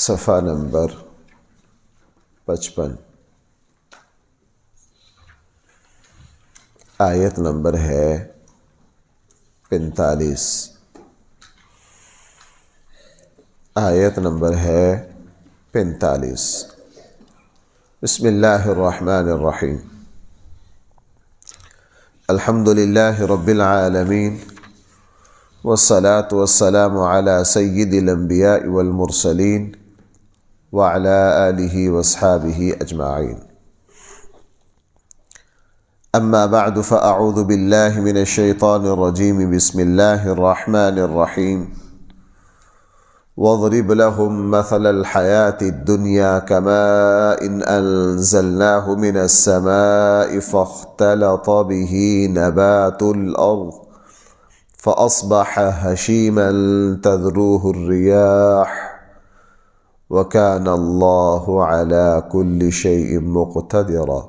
صفحہ نمبر 55، آیت نمبر ہے 45۔ آیت نمبر ہے 45۔ بسم اللہ الرحمن الرحیم۔ الحمد للہ رب العالمین والصلاة والسلام علی سید الانبیاء والمرسلین وعلی آلہ واصحابہ اجمعین۔ اما بعد فاعوذ باللہ من الشیطان الرجیم۔ بسم اللہ الرحمن الرحیم۔ واضرب لهم مثل الحياة الدنيا كماء أنزلناه من السماء فاختلط به نبات الأرض فأصبح هشيما تذروه الرياح وكان الله على كل شيء مقتدرا۔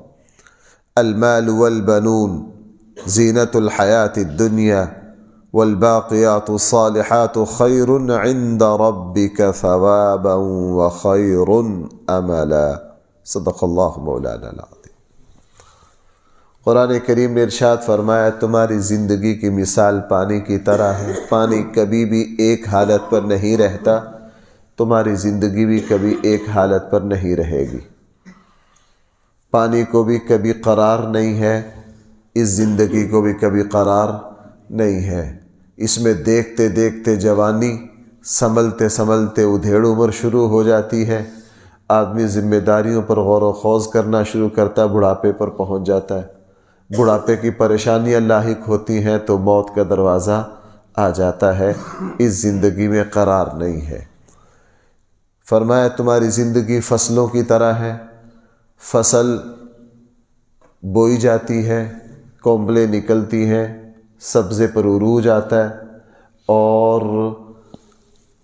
المال والبنون زينة الحياة الدنيا والباقيات الصالحات خير عند ربك ثوابا وخير املا۔ صدق اللہ مولانا العظیم۔ قرآن کریم نے ارشاد فرمایا، تمہاری زندگی کی مثال پانی کی طرح ہے۔ پانی کبھی بھی ایک حالت پر نہیں رہتا، تمہاری زندگی بھی کبھی ایک حالت پر نہیں رہے گی۔ پانی کو بھی کبھی قرار نہیں ہے، اس زندگی کو بھی کبھی قرار نہیں ہے۔ اس میں دیکھتے دیکھتے جوانی، سنبھلتے سنبھلتے ادھیڑ عمر شروع ہو جاتی ہے۔ آدمی ذمہ داریوں پر غور و خوض کرنا شروع کرتا ہے، بڑھاپے پر پہنچ جاتا ہے۔ بڑھاپے کی پریشانیاں لاحق ہوتی ہیں تو موت کا دروازہ آ جاتا ہے۔ اس زندگی میں قرار نہیں ہے۔ فرمایا تمہاری زندگی فصلوں کی طرح ہے۔ فصل بوئی جاتی ہے، کومبلیں نکلتی ہیں، سبزے پر عروج آتا ہے اور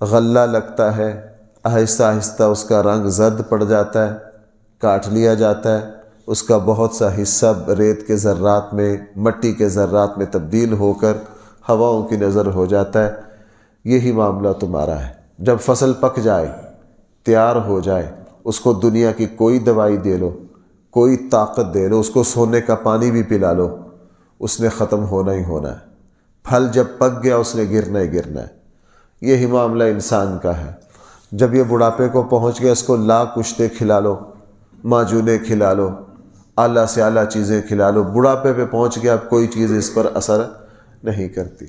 غلہ لگتا ہے۔ آہستہ آہستہ اس کا رنگ زرد پڑ جاتا ہے، کاٹ لیا جاتا ہے۔ اس کا بہت سا حصہ ریت کے ذرات میں، مٹی کے ذرات میں تبدیل ہو کر ہواؤں کی نظر ہو جاتا ہے۔ یہی معاملہ تمہارا ہے۔ جب فصل پک جائے، تیار ہو جائے، اس کو دنیا کی کوئی دوائی دے لو، کوئی طاقت دے لو، اس کو سونے کا پانی بھی پلا لو، اس نے ختم ہونا ہی ہونا ہے۔ پھل جب پک گیا اس نے گرنا ہی گرنا ہے۔ یہی معاملہ انسان کا ہے۔ جب یہ بڑھاپے کو پہنچ گیا، اس کو لاکھ کشتے کھلا لو، معجونیں کھلا لو، اعلیٰ سے اعلیٰ چیزیں کھلا لو، بڑھاپے پہ پہنچ گیا، اب کوئی چیز اس پر اثر نہیں کرتی۔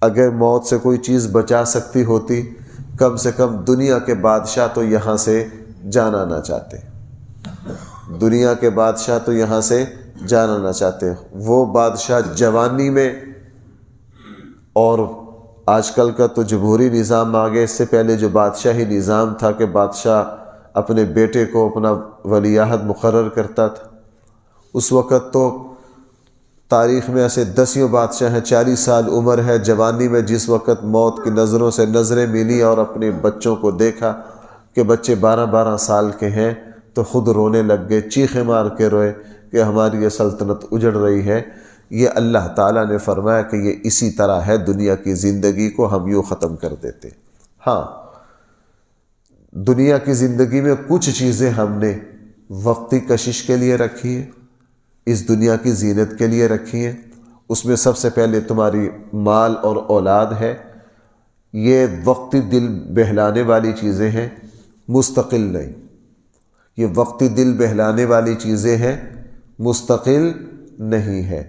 اگر موت سے کوئی چیز بچا سکتی ہوتی، کم سے کم دنیا کے بادشاہ تو یہاں سے جانا نہ چاہتے۔ دنیا کے بادشاہ تو یہاں سے جانا نہ چاہتے۔ وہ بادشاہ جوانی میں، اور آج کل کا تو جمہوری نظام آ گیا، اس سے پہلے جو بادشاہی نظام تھا کہ بادشاہ اپنے بیٹے کو اپنا ولی عہد مقرر کرتا تھا۔ اس وقت تو تاریخ میں ایسے دسیوں بادشاہ ہیں، 40 سال عمر ہے، جوانی میں جس وقت موت کی نظروں سے نظریں ملی اور اپنے بچوں کو دیکھا کہ بچے 12 سال کے ہیں تو خود رونے لگ گئے، چیخیں مار کے روئے کہ ہماری یہ سلطنت اجڑ رہی ہے۔ یہ اللہ تعالیٰ نے فرمایا کہ یہ اسی طرح ہے، دنیا کی زندگی کو ہم یوں ختم کر دیتے۔ ہاں، دنیا کی زندگی میں کچھ چیزیں ہم نے وقتی کشش کے لیے رکھی ہیں، اس دنیا کی زینت کے لیے رکھی ہیں۔ اس میں سب سے پہلے تمہاری مال اور اولاد ہے۔ یہ وقتی دل بہلانے والی چیزیں ہیں، مستقل نہیں۔ یہ وقتی دل بہلانے والی چیزیں ہیں، مستقل نہیں ہے۔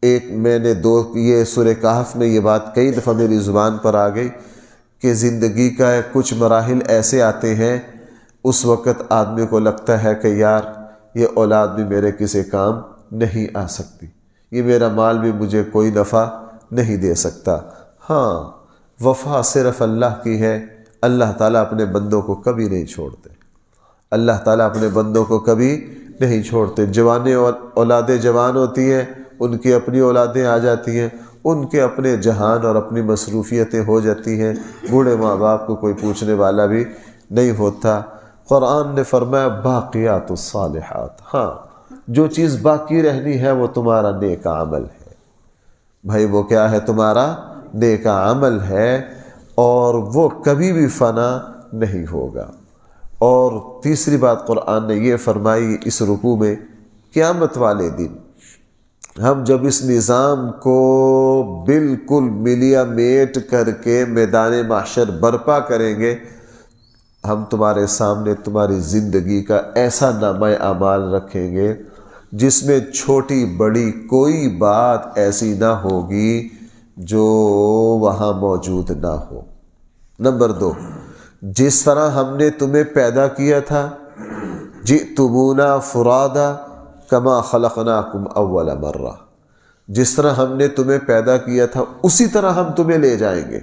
ایک میں نے یہ سورہ کہف میں یہ بات کئی دفعہ میری زبان پر آ گئی کہ زندگی کا کچھ مراحل ایسے آتے ہیں، اس وقت آدمی کو لگتا ہے کہ یار یہ اولاد بھی میرے کسی کام نہیں آ سکتی، یہ میرا مال بھی مجھے کوئی نفع نہیں دے سکتا۔ ہاں، وفا صرف اللہ کی ہے۔ اللہ تعالیٰ اپنے بندوں کو کبھی نہیں چھوڑتے۔ اللہ تعالیٰ اپنے بندوں کو کبھی نہیں چھوڑتے۔ جوانیں اور اولادیں جوان ہوتی ہیں، ان کی اپنی اولادیں آ جاتی ہیں، ان کے اپنے جہان اور اپنی مصروفیتیں ہو جاتی ہیں، بوڑھے ماں باپ کو کوئی پوچھنے والا بھی نہیں ہوتا۔ قرآن نے فرمایا باقیات الصالحات، ہاں جو چیز باقی رہنی ہے وہ تمہارا نیک عمل ہے۔ بھائی وہ کیا ہے؟ تمہارا نیک عمل ہے، اور وہ کبھی بھی فنا نہیں ہوگا۔ اور تیسری بات قرآن نے یہ فرمائی اس رکوع میں، قیامت والے دن ہم جب اس نظام کو بالکل ملیا میٹ کر کے میدان محشر برپا کریں گے، ہم تمہارے سامنے تمہاری زندگی کا ایسا نامہ اعمال رکھیں گے جس میں چھوٹی بڑی کوئی بات ایسی نہ ہوگی جو وہاں موجود نہ ہو۔ نمبر 2، جس طرح ہم نے تمہیں پیدا کیا تھا، جئتمونا فرادا کما خلقناکم اول مرہ، جس طرح ہم نے تمہیں پیدا کیا تھا اسی طرح ہم تمہیں لے جائیں گے۔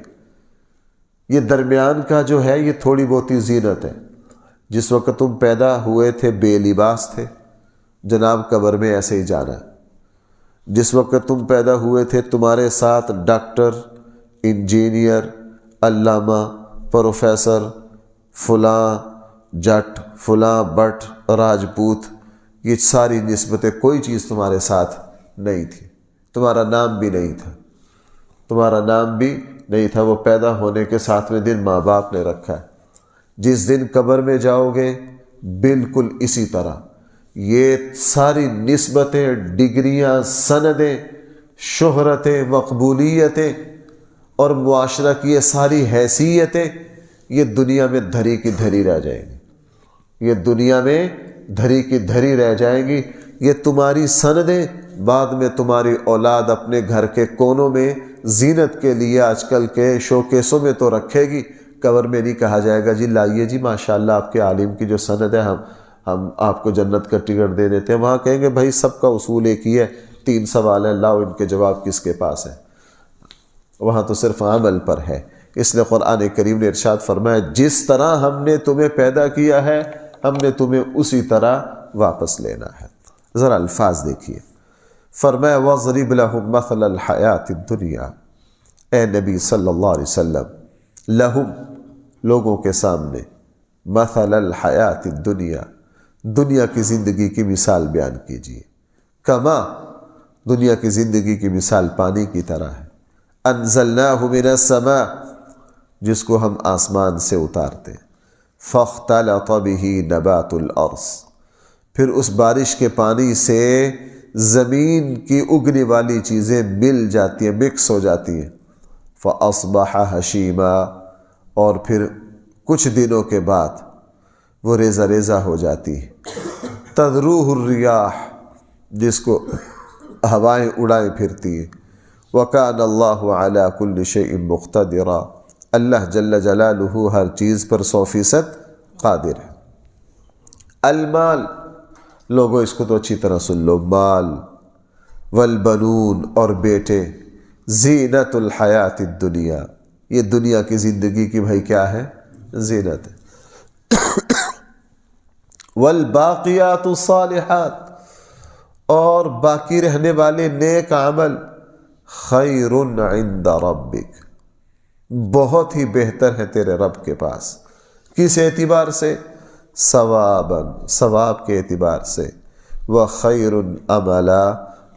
یہ درمیان کا جو ہے یہ تھوڑی بہتی زینت ہے۔ جس وقت تم پیدا ہوئے تھے بے لباس تھے، جناب قبر میں ایسے ہی جانا ہے۔ جس وقت تم پیدا ہوئے تھے تمہارے ساتھ ڈاکٹر، انجینئر، علامہ، پروفیسر، فلاں جٹ، فلاں بٹ، راجپوت، یہ ساری نسبتیں، کوئی چیز تمہارے ساتھ نہیں تھی، تمہارا نام بھی نہیں تھا، تمہارا نام بھی نہیں تھا، وہ پیدا ہونے کے 7ویں دن ماں باپ نے رکھا ہے۔ جس دن قبر میں جاؤ گے بالکل اسی طرح یہ ساری نسبتیں، ڈگریاں، سندیں، شہرتیں، مقبولیتیں اور معاشرہ کی یہ ساری حیثیتیں یہ دنیا میں دھری کی دھری رہ جائیں گی، یہ دنیا میں دھری کی دھری رہ جائیں گی۔ یہ تمہاری سندیں بعد میں تمہاری اولاد اپنے گھر کے کونوں میں زینت کے لیے آج کل کے شوکیسوں میں تو رکھے گی، قبر میں نہیں کہا جائے گا جی لائیے جی ماشاءاللہ آپ کے عالم کی جو سند ہے ہم آپ کو جنت کا ٹکٹ دے دیتے ہیں۔ وہاں کہیں گے بھائی سب کا اصول ایک ہی ہے، 3 سوال ہیں، لاؤ ان کے جواب کس کے پاس ہے۔ وہاں تو صرف عمل پر ہے۔ اس لیے قرآن کریم نے ارشاد فرمایا جس طرح ہم نے تمہیں پیدا کیا ہے ہم نے تمہیں اسی طرح واپس لینا ہے۔ ذرا الفاظ دیکھیے، فرمایا وَاضْرِبْ لَهُمْ مَثَلَ الْحَيَاةِ الدُّنْيَا، اے نبی صلی اللہ علیہ وسلم، لہم لوگوں کے سامنے، مثل الحیات الدنیا دنیا کی زندگی کی مثال بیان کیجیے، کما دنیا کی زندگی کی مثال پانی کی طرح ہے، انزلناہ من السماء جس کو ہم آسمان سے اتارتے، فاختلط بہ نبات الارض پھر اس بارش کے پانی سے زمین کی اگنے والی چیزیں مل جاتی ہیں، مکس ہو جاتی ہیں، فاصبح ہشیما اور پھر کچھ دنوں کے بعد وہ ریزہ ریزہ ہو جاتی ہے، تذروہ الریاح جس کو ہوائیں اڑائیں پھرتی ہیں، وَكَانَ اللَّهُ عَلَى كُلِّ شَيْءٍ مُقْتَدِرًا اللہ جل جلالہ ہر چیز پر 100% قادر ہے۔ المال لوگوں اس کو تو اچھی طرح سن لو، مال، والبنون اور بیٹے، زینت الحیات الدنیا یہ دنیا کی زندگی کی بھائی کیا ہے؟ زینت ہے۔ والباقیات الصالحات اور باقی رہنے والے نیک عمل، خیر عند ربک بہت ہی بہتر ہے تیرے رب کے پاس، کس اعتبار سے؟ ثواباً ثواب کے اعتبار سے، وخیر عملا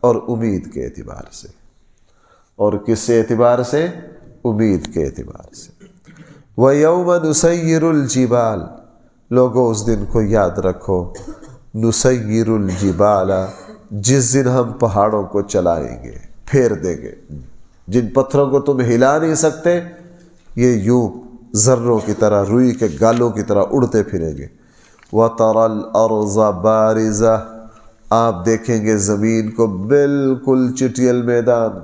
اور امید کے اعتبار سے، اور کس اعتبار سے؟ امید کے اعتبار سے۔ وَيَوْمَ نُسَيِّرُ الْجِبَالَ لوگوں اس دن کو یاد رکھو، نُسَيِّرُ الْجِبَالَ جس دن ہم پہاڑوں کو چلائیں گے، پھیر دیں گے، جن پتھروں کو تم ہلا نہیں سکتے یہ یوں ذروں کی طرح، روئی کے گالوں کی طرح اڑتے پھریں گے۔ وَتَرَى الْأَرْضَ بَارِزَةً آپ دیکھیں گے زمین کو بالکل چٹیل میدان،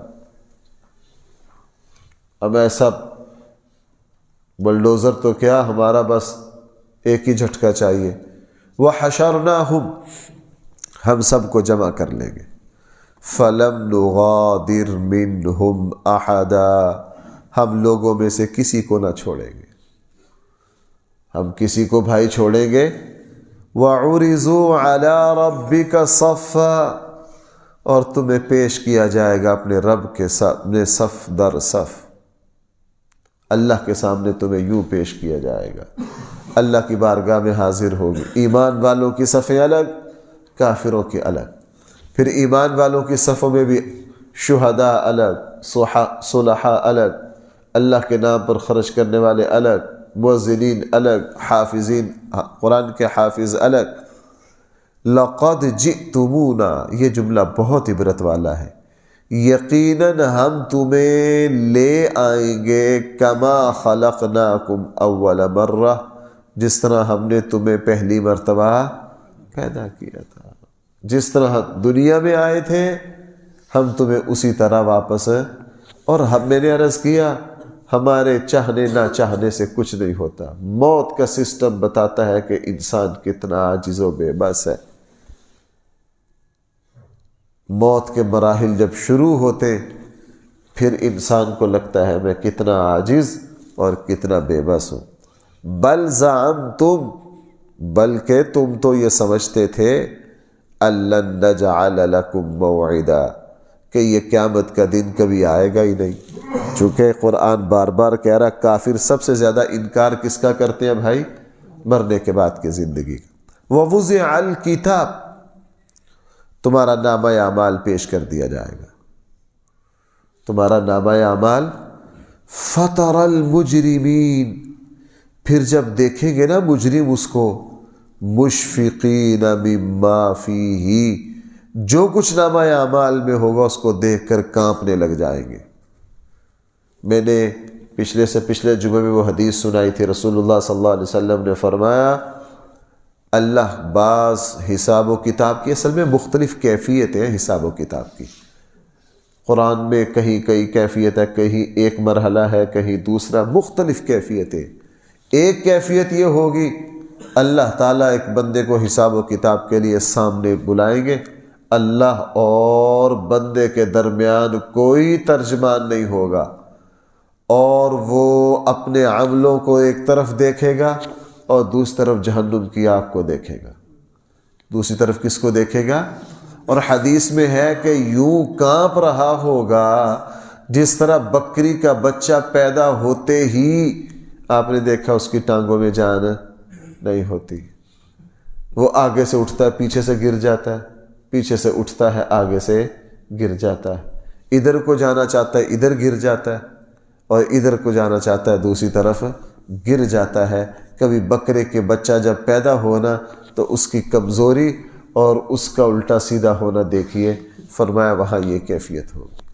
اب ایسا بلڈوزر تو کیا ہمارا بس ایک ہی جھٹکا چاہیے۔ وَحَشَرْنَاهُمْ ہم سب کو جمع کر لیں گے، فَلَمْ نُغَادِرْ مِنْهُمْ أَحَدًا ہم لوگوں میں سے کسی کو نہ چھوڑیں گے، ہم کسی کو بھائی چھوڑیں گے۔ وَعُرِضُوا عَلَىٰ رَبِّكَ صَفًّا اور تمہیں پیش کیا جائے گا اپنے رب کے سامنے صف در صف، اللہ کے سامنے تمہیں یوں پیش کیا جائے گا، اللہ کی بارگاہ میں حاضر ہوگی، ایمان والوں کی صفیں الگ، کافروں کی الگ، پھر ایمان والوں کی صفوں میں بھی شہداء الگ، صلحاء الگ، اللہ کے نام پر خرچ کرنے والے الگ، مؤذنین الگ، حافظین قرآن کے حافظ الگ. لقد جئتمونا، یہ جملہ بہت عبرت والا ہے. یقیناً ہم تمہیں لے آئیں گے کما خلقناکم اول مرہ، جس طرح ہم نے تمہیں پہلی مرتبہ پیدا کیا تھا. جس طرح دنیا میں آئے تھے ہم تمہیں اسی طرح واپس. اور میں نے عرض کیا ہمارے چاہنے نہ چاہنے سے کچھ نہیں ہوتا. موت کا سسٹم بتاتا ہے کہ انسان کتنا عاجز و بے بس ہے. موت کے مراحل جب شروع ہوتے پھر انسان کو لگتا ہے میں کتنا عاجز اور کتنا بے بس ہوں. بل زعمتم، بلکہ تم تو یہ سمجھتے تھے الن نجعل لکم موعدا، کہ یہ قیامت کا دن کبھی آئے گا ہی نہیں. چونکہ قرآن بار بار کہہ رہا کافر سب سے زیادہ انکار کس کا کرتے ہیں بھائی؟ مرنے کے بعد کی زندگی. ووضع الکتاب، تمہارا نامہ اعمال پیش کر دیا جائے گا. تمہارا نامہ اعمال. فَتَرَ الْمُجْرِمِينَ، پھر جب دیکھیں گے نا مجرم اس کو، مشفقین مما فیہ، جو کچھ نامہ اعمال میں ہوگا اس کو دیکھ کر کانپنے لگ جائیں گے. میں نے پچھلے سے پچھلے جمعے میں وہ حدیث سنائی تھی. رسول اللہ صلی اللہ علیہ وسلم نے فرمایا اللہ بعض حساب و کتاب کی، اصل میں مختلف کیفیتیں ہیں حساب و کتاب کی. قرآن میں کہیں کئی کیفیت ہے، کہیں ایک مرحلہ ہے، کہیں دوسرا، مختلف کیفیتیں. ایک کیفیت یہ ہوگی اللہ تعالیٰ ایک بندے کو حساب و کتاب کے لیے سامنے بلائیں گے. اللہ اور بندے کے درمیان کوئی ترجمان نہیں ہوگا، اور وہ اپنے عملوں کو ایک طرف دیکھے گا اور دوسری طرف جہنم کی آگ کو دیکھے گا. دوسری طرف کس کو دیکھے گا؟ اور حدیث میں ہے کہ یوں کانپ رہا ہوگا جس طرح بکری کا بچہ پیدا ہوتے ہی آپ نے دیکھا اس کی ٹانگوں میں جان نہیں ہوتی، وہ آگے سے اٹھتا ہے پیچھے سے گر جاتا ہے، پیچھے سے اٹھتا ہے آگے سے گر جاتا ہے، ادھر کو جانا چاہتا ہے ادھر گر جاتا ہے، اور ادھر کو جانا چاہتا ہے دوسری طرف گر جاتا ہے. کبھی بکرے کے بچہ جب پیدا ہونا تو اس کی کمزوری اور اس کا الٹا سیدھا ہونا دیکھیے. فرمایا وہاں یہ کیفیت ہوگی.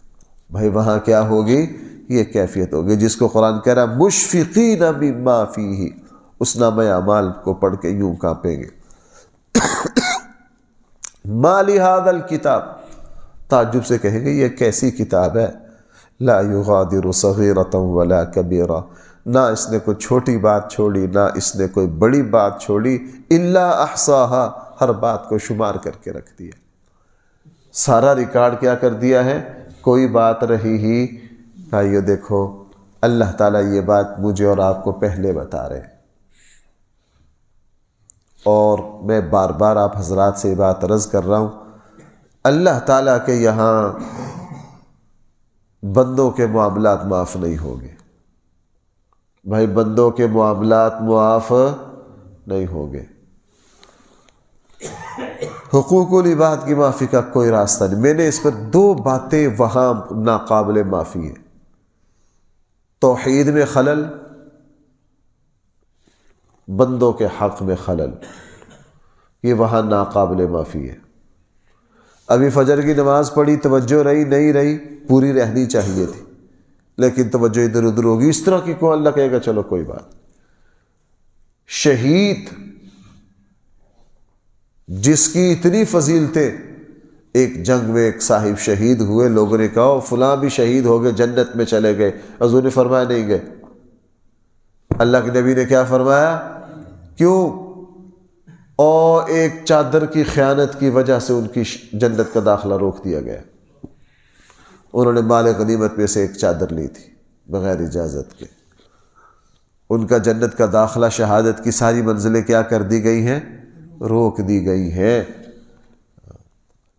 بھائی وہاں کیا ہوگی؟ یہ کیفیت ہوگی جس کو قرآن کہہ رہا ہے مشفقین مما فیہ. اس نامہ اعمال کو پڑھ کے یوں کانپیں گے. ما لہذا الکتاب، تعجب سے کہیں گے یہ کیسی کتاب ہے؟ لا یغادر صغیرۃ ولا کبیرہ، نہ اس نے کوئی چھوٹی بات چھوڑی نہ اس نے کوئی بڑی بات چھوڑی. الا احصاہا، ہر بات کو شمار کر کے رکھ دیا. سارا ریکارڈ کیا کر دیا ہے، کوئی بات رہی ہی. بھائیو دیکھو اللہ تعالیٰ یہ بات مجھے اور آپ کو پہلے بتا رہے ہیں، اور میں بار بار آپ حضرات سے یہ بات عرض کر رہا ہوں، اللہ تعالیٰ کے یہاں بندوں کے معاملات معاف نہیں ہوں گے. بھائی بندوں کے معاملات معاف نہیں ہوں گے. حقوق العباد کی معافی کا کوئی راستہ نہیں. میں نے اس پر دو باتیں وہاں ناقابل معافی ہیں. توحید میں خلل، بندوں کے حق میں خلل، یہ وہاں ناقابل معافی ہے. ابھی فجر کی نماز پڑھی، توجہ رہی نہیں رہی، پوری رہنی چاہیے تھی لیکن توجہ ادھر ادھر ہوگی. اس طرح کی کو اللہ کہے گا چلو کوئی بات. شہید جس کی اتنی فضیلتیں، ایک جنگ میں ایک صاحب شہید ہوئے، لوگوں نے کہا فلاں بھی شہید ہو گئے جنت میں چلے گئے. حضور نے فرمایا نہیں گئے. اللہ کے نبی نے کیا فرمایا؟ کیوں؟ اور ایک چادر کی خیانت کی وجہ سے ان کی جنت کا داخلہ روک دیا گیا. انہوں نے مال غنیمت میں سے ایک چادر لی تھی بغیر اجازت کے. ان کا جنت کا داخلہ، شہادت کی ساری منزلیں کیا کر دی گئی ہیں؟ روک دی گئی ہیں.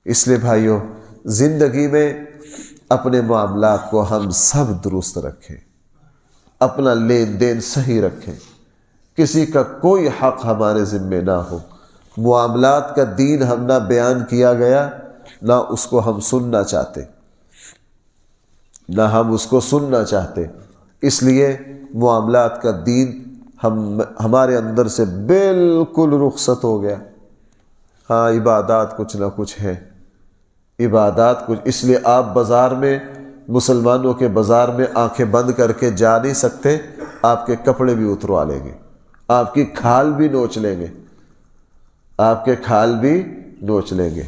اس لیے بھائیوں زندگی میں اپنے معاملات کو ہم سب درست رکھیں، اپنا لین دین صحیح رکھیں، کسی کا کوئی حق ہمارے ذمے نہ ہو. معاملات کا دین ہم نہ بیان کیا گیا نہ اس کو ہم سننا چاہتے، نہ ہم اس کو سننا چاہتے. اس لیے معاملات کا دین ہمارے اندر سے بالکل رخصت ہو گیا۔ ہاں عبادات کچھ نہ کچھ ہیں، عبادات کچھ، اس لیے آپ بازار میں، مسلمانوں کے بازار میں آنکھیں بند کر کے جا نہیں سکتے، آپ کے کپڑے بھی اتروا لیں گے، آپ کی کھال بھی نوچ لیں گے، آپ کے کھال بھی نوچ لیں گے۔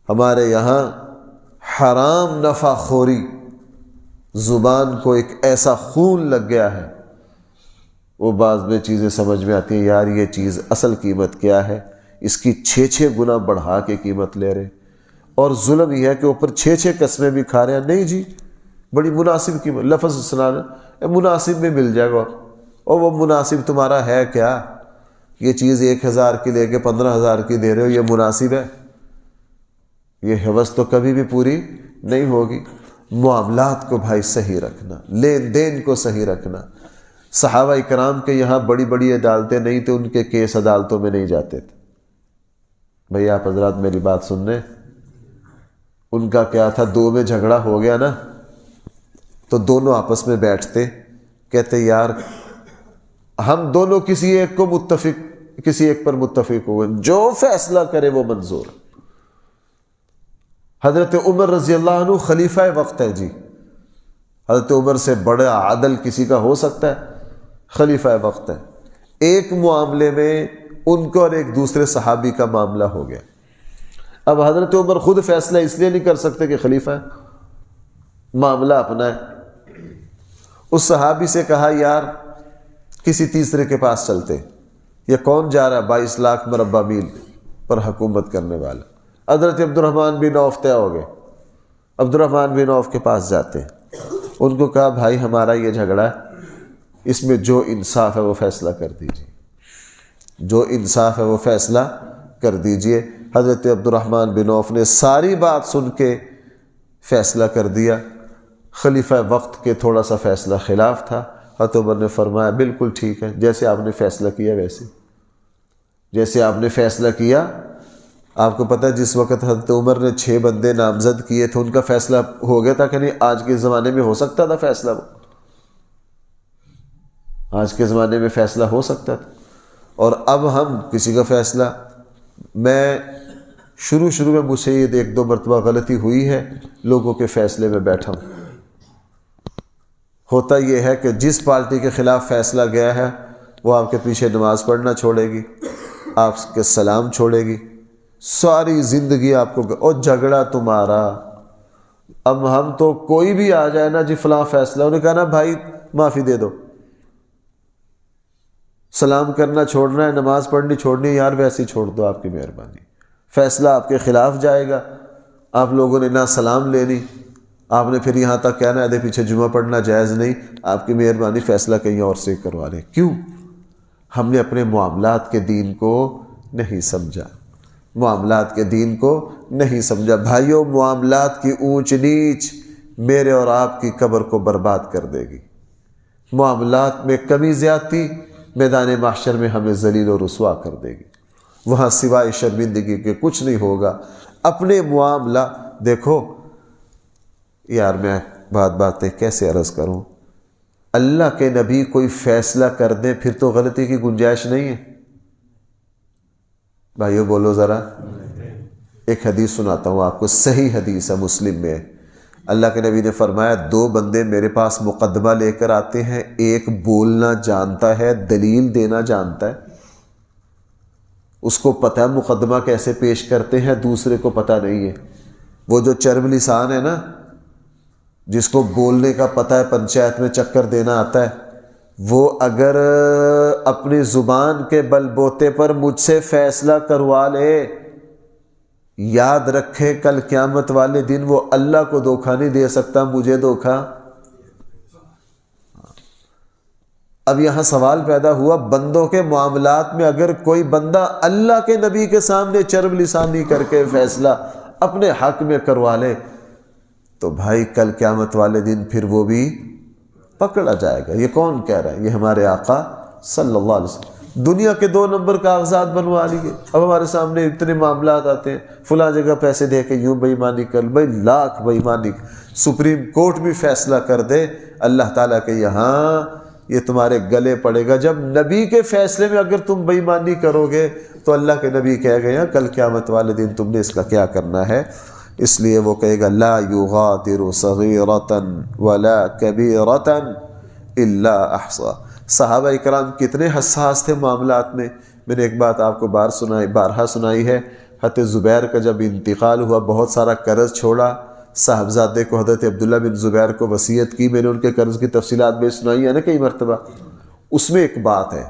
ہمارے یہاں حرام نفع خوری، زبان کو ایک ایسا خون لگ گیا ہے، وہ بعض میں چیزیں سمجھ میں آتی ہیں، یار یہ چیز اصل قیمت کیا ہے، اس کی 6 گنا بڑھا کے قیمت لے رہے، اور ظلم یہ ہے کہ اوپر 6 قسمیں بھی کھا رہے ہیں۔ نہیں جی، بڑی مناسب قیمت، لفظ سنانا مناسب میں مل جائے گا، اور وہ مناسب تمہارا ہے کیا؟ یہ چیز 1000 کی لے کے 15,000 کی دے رہے ہو، یہ مناسب ہے؟ یہ حوث تو کبھی بھی پوری نہیں ہوگی۔ معاملات کو بھائی صحیح رکھنا، لین دین کو صحیح رکھنا۔ صحابہ اکرام کے یہاں بڑی بڑی عدالتیں نہیں تھے، ان کے کیس عدالتوں میں نہیں جاتے تھے۔ بھئی آپ حضرات میری بات سن رہے ہیں؟ ان کا کیا تھا، دو میں جھگڑا ہو گیا نا، تو دونوں آپس میں بیٹھتے، کہتے یار ہم دونوں کسی ایک پر متفق ہوئے، جو فیصلہ کرے وہ منظور۔ حضرت عمر رضی اللہ عنہ خلیفہ وقت ہے جی، حضرت عمر سے بڑا عدل کسی کا ہو سکتا ہے؟ خلیفہ وقت ہے۔ ایک معاملے میں ان کو اور ایک دوسرے صحابی کا معاملہ ہو گیا۔ اب حضرت عمر خود فیصلہ اس لیے نہیں کر سکتے کہ خلیفہ ہے، معاملہ اپنا ہے۔ اس صحابی سے کہا یار کسی تیسرے کے پاس چلتے، یہ کون جا رہا ہے 22 لاکھ مربع میل پر حکومت کرنے والا؟ حضرت عبد الرحمن بن عوف طے ہو گئے، عبد الرحمن بن عوف کے پاس جاتے ہیں۔ ان کو کہا بھائی ہمارا یہ جھگڑا ہے، اس میں جو انصاف ہے وہ فیصلہ کر دیجیے، جو انصاف ہے وہ فیصلہ کر دیجیے۔ حضرت عبد الرحمن بن عوف نے ساری بات سن کے فیصلہ کر دیا۔ خلیفہ وقت کے تھوڑا سا فیصلہ خلاف تھا، حضرت عمر نے فرمایا بالکل ٹھیک ہے، جیسے آپ نے فیصلہ کیا ویسے، جیسے آپ نے فیصلہ کیا۔ آپ کو پتہ ہے جس وقت حضرت عمر نے 6 بندے نامزد کیے تھے، ان کا فیصلہ ہو گیا تھا کہ نہیں؟ آج کے زمانے میں ہو سکتا تھا فیصلہ؟ آج کے زمانے میں فیصلہ ہو سکتا تھا۔ اور اب ہم کسی کا فیصلہ، میں شروع میں مجھ سے یہ 1-2 مرتبہ غلطی ہوئی ہے، لوگوں کے فیصلے میں بیٹھا ہوں۔ ہوتا یہ ہے کہ جس پارٹی کے خلاف فیصلہ گیا ہے وہ آپ کے پیچھے نماز پڑھنا چھوڑے گی، آپ کے سلام چھوڑے گی، ساری زندگی آپ کو، اور جھگڑا تمہارا۔ اب ہم تو کوئی بھی آ جائے نا جی فلاں فیصلہ، انہیں کہا نا بھائی معافی دے دو، سلام کرنا چھوڑنا ہے، نماز پڑھنی چھوڑنی ہے، یار ویسے ہی چھوڑ دو، آپ کی مہربانی، فیصلہ آپ کے خلاف جائے گا۔ آپ لوگوں نے نہ سلام لینی، آپ نے پھر یہاں تک کہنا ہے پیچھے جمعہ پڑھنا جائز نہیں، آپ کی مہربانی فیصلہ کہیں اور سے کروا لیں۔ کیوں؟ ہم نے اپنے معاملات کے دین کو نہیں سمجھا، معاملات کے دین کو نہیں سمجھا۔ بھائیوں معاملات کی اونچ نیچ میرے اور آپ کی قبر کو برباد کر دے گی۔ معاملات میں کمی زیادتی میدان محشر میں ہمیں ذلیل و رسوا کر دے گی، وہاں سوائے شرمندگی کے کچھ نہیں ہوگا۔ اپنے معاملہ دیکھو یار، میں بات پہ کیسے عرض کروں، اللہ کے نبی کوئی فیصلہ کر دیں پھر تو غلطی کی گنجائش نہیں ہے۔ بھائیو بولو ذرا۔ ایک حدیث سناتا ہوں آپ کو، صحیح حدیث ہے، مسلم میں ہے۔ اللہ کے نبی نے فرمایا 2 بندے میرے پاس مقدمہ لے کر آتے ہیں، ایک بولنا جانتا ہے، دلیل دینا جانتا ہے، اس کو پتہ ہے مقدمہ کیسے پیش کرتے ہیں، دوسرے کو پتہ نہیں ہے۔ وہ جو چرب لسان ہے نا، جس کو بولنے کا پتہ ہے، پنچایت میں چکر دینا آتا ہے، وہ اگر اپنی زبان کے بل بوتے پر مجھ سے فیصلہ کروا لے، یاد رکھے کل قیامت والے دن وہ اللہ کو دھوکہ نہیں دے سکتا، مجھے دھوکہ۔ اب یہاں سوال پیدا ہوا، بندوں کے معاملات میں اگر کوئی بندہ اللہ کے نبی کے سامنے چرب لسانی کر کے فیصلہ اپنے حق میں کروا لے تو بھائی کل قیامت والے دن پھر وہ بھی پکڑا جائے گا۔ یہ کون کہہ رہا ہے؟ یہ ہمارے آقا صلی اللہ علیہ وسلم۔ دنیا کے 2 نمبر کاغذات بنوا لیے، اب ہمارے سامنے اتنے معاملات آتے ہیں، فلاں جگہ پیسے دے کے یوں بے ایمانی کر، بھائی لاکھ بے ایمانی، سپریم کورٹ بھی فیصلہ کر دے، اللہ تعالیٰ کے یہاں یہ تمہارے گلے پڑے گا. جب نبی کے فیصلے میں اگر تم بے ایمانی کرو گے تو اللہ کے نبی کہہ گئے ہیں کل قیامت والے دن تم نے اس کا کیا کرنا ہے. اس لیے وہ کہے گا لا یغادر صغیرۃ ولا کبیرۃ الا احصاها. صحابہ اکرام کتنے حساس تھے معاملات میں. میں نے ایک بات آپ کو بارہا سنائی ہے. حضرت زبیر کا جب انتقال ہوا بہت سارا قرض چھوڑا. صاحبزادے کو حضرت عبداللہ بن زبیر کو وصیت کی. میں نے ان کے قرض کی تفصیلات بھی سنائی ہے نا کئی مرتبہ. اس میں ایک بات ہے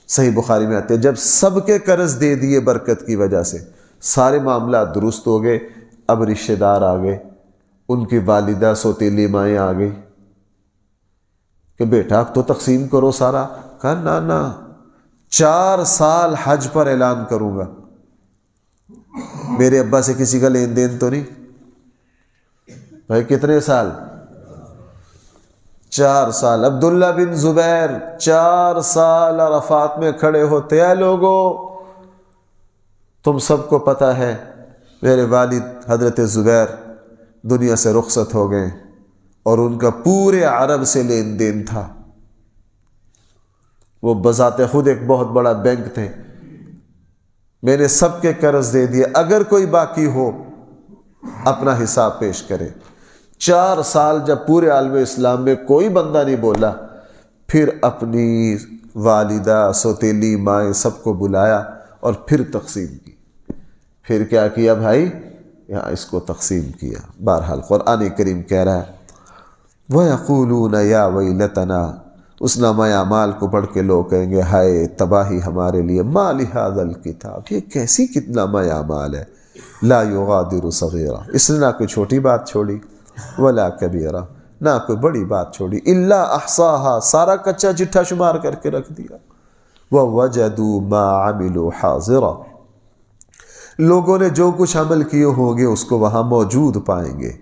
صحیح بخاری میں آتے ہیں جب سب کے قرض دے دیے برکت کی وجہ سے سارے معاملات درست ہو گئے. اب رشتہ دار آ گئے. ان کی والدہ سوتیلی مائیں آ گئی کہ بیٹا اب تو تقسیم کرو سارا. کہا نا 4 سال حج پر اعلان کروں گا. میرے ابا سے کسی کا لین دین تو نہیں. بھائی کتنے سال؟ 4 سال. عبداللہ بن زبیر 4 سال عرفات میں کھڑے ہوتے ہیں. لوگوں تم سب کو پتہ ہے میرے والد حضرت زبیر دنیا سے رخصت ہو گئے اور ان کا پورے عرب سے لین دین تھا. وہ بذات خود ایک بہت بڑا بینک تھے. میں نے سب کے قرض دے دیے. اگر کوئی باقی ہو اپنا حساب پیش کرے. 4 سال جب پورے عالم اسلام میں کوئی بندہ نہیں بولا پھر اپنی والدہ سوتیلی مائیں سب کو بلایا اور پھر تقسیم کی. پھر کیا کیا بھائی؟ یہاں اس کو تقسیم کیا. بہرحال قرآن کریم کہہ رہا ہے وَيَقُولُونَ يَا وَيْلَتَنَا. اس نامہ اعمال کو پڑھ کے لوگ کہیں گے ہائے تباہی ہمارے لیے. مَا لِهَذَا الْكِتَابِ. یہ کیسی نامہ اعمال ہے. لا یغادر صغیرہ. اس نے نہ کوئی چھوٹی بات چھوڑی ولا کبیرہ نہ کوئی بڑی بات چھوڑی. الا احصاها. سارا کچا چٹھا شمار کر کے رکھ دیا. وَوَجَدُوا مَا عَمِلُوا حَاضِرًا. لوگوں نے جو کچھ عمل کیے ہوں گے اس کو وہاں موجود پائیں گے.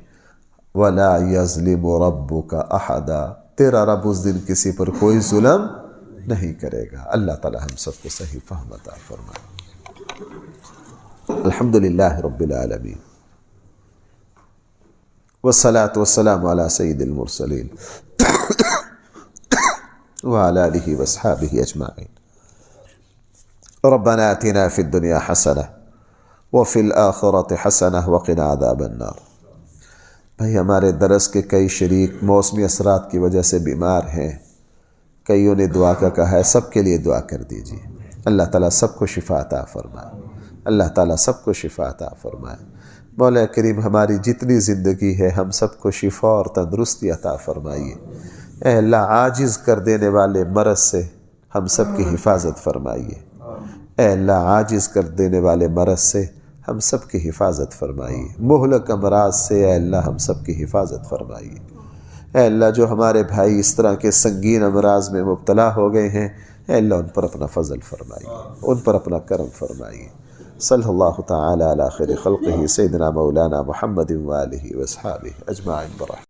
وَلَا يَظْلِمُ رَبُّكَ أَحَدًا. تیرا رب اس دن کسی پر کوئی ظلم نہیں کرے گا. اللہ تعالی ہم سب کو صحیح فہم عطا فرمائے. الحمدللہ رب العالمین والصلاة والسلام علی سید المرسلین وعلى آلہ واصحابہ اجمعین. ربنا آتنا فی الدنیا حسنہ وفی الآخرۃ حسنہ وقنا عذاب النار. بھائی ہمارے درس کے کئی شریک موسمی اثرات کی وجہ سے بیمار ہیں. کئیوں نے دعا کا کہا ہے. سب کے لیے دعا کر دیجیے. اللہ تعالیٰ سب کو شفا عطا فرمائے. اللہ تعالیٰ سب کو شفا عطا فرمائے. مولا کریم ہماری جتنی زندگی ہے ہم سب کو شفا اور تندرستی عطا فرمائیے. اے اللہ عاجز کر دینے والے مرض سے ہم سب کی حفاظت فرمائیے. اے اللہ عاجز کر دینے والے مرض سے ہم سب کی حفاظت فرمائیے. مہلک امراض سے اے اللہ ہم سب کی حفاظت فرمائیے. اے اللہ جو ہمارے بھائی اس طرح کے سنگین امراض میں مبتلا ہو گئے ہیں اے اللہ ان پر اپنا فضل فرمائیے. ان پر اپنا کرم فرمائیے. صلی اللہ تعالی علی خیر خلقہ سیدنا مولانا محمد وآلہ واصحابہ اجمعین برحمتہ.